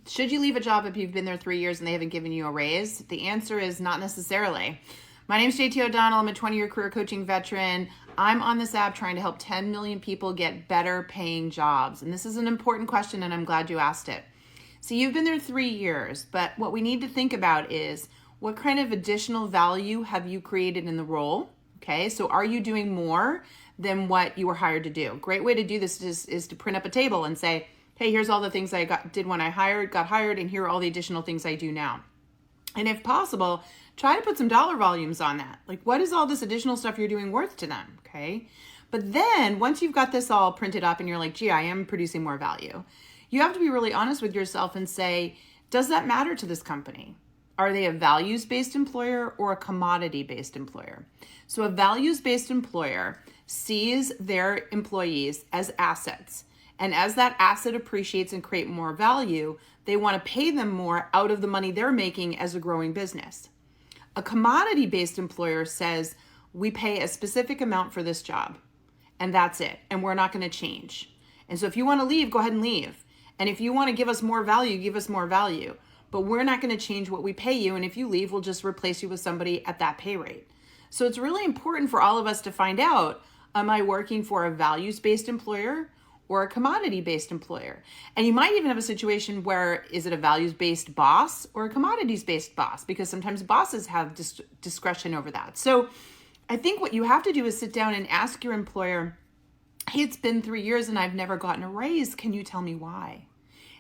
Should you leave a job if you've been there 3 years and they haven't given you a raise? The answer is not necessarily. My name is JT O'Donnell. I'm a 20-year career coaching veteran. I'm on this app trying to help 10 million people get better paying jobs. And this is an important question, and I'm glad you asked it. So you've been there 3 years, but what we need to think about is what kind of additional value have you created in the role? Okay, so are you doing more than what you were hired to do? Great way to do this is to print up a table and say, hey, here's all the things I did when I got hired, and here are all the additional things I do now. And if possible, try to put some dollar volumes on that. Like, what is all this additional stuff you're doing worth to them, okay? But then once you've got this all printed up and you're like, gee, I am producing more value, you have to be really honest with yourself and say, does that matter to this company? Are they a values-based employer or a commodity-based employer? So a values-based employer sees their employees as assets. And as that asset appreciates and create more value, they want to pay them more out of the money they're making as a growing business. A commodity-based employer says, we pay a specific amount for this job, and that's it, and we're not going to change. And so if you want to leave, go ahead and leave. And if you want to give us more value, give us more value. But we're not going to change what we pay you, and if you leave, we'll just replace you with somebody at that pay rate. So it's really important for all of us to find out, am I working for a values-based employer or a commodity-based employer? And you might even have a situation where, is it a values-based boss or a commodities-based boss? Because sometimes bosses have discretion over that. So I think what you have to do is sit down and ask your employer, hey, it's been 3 years and I've never gotten a raise. Can you tell me why?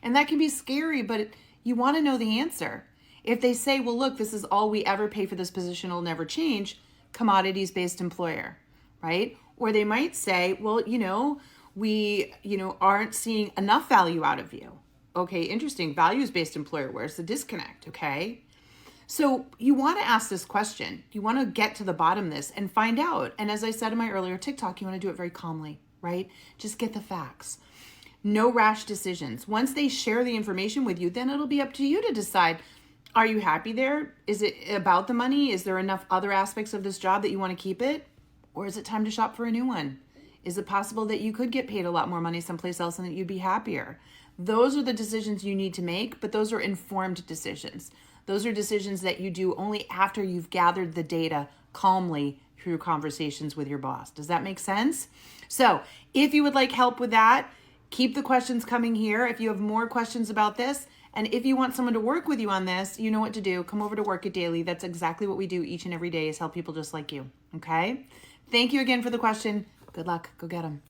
And that can be scary, but you want to know the answer. If they say, well, look, this is all we ever pay for this position, it'll never change, commodities-based employer, right? Or they might say, well, we aren't seeing enough value out of you. Okay, interesting. Values-based employer, where's the disconnect? Okay. So you want to ask this question. You want to get to the bottom of this and find out. And as I said in my earlier TikTok, you want to do it very calmly, right? Just get the facts. No rash decisions. Once they share the information with you, then it'll be up to you to decide, are you happy there? Is it about the money? Is there enough other aspects of this job that you want to keep it? Or is it time to shop for a new one? Is it possible that you could get paid a lot more money someplace else and that you'd be happier? Those are the decisions you need to make, but those are informed decisions. Those are decisions that you do only after you've gathered the data calmly through conversations with your boss. Does that make sense? So if you would like help with that, keep the questions coming here. If you have more questions about this, and if you want someone to work with you on this, you know what to do. Come over to Work It Daily. That's exactly what we do each and every day, is help people just like you, okay? Thank you again for the question. Good luck. Go get them.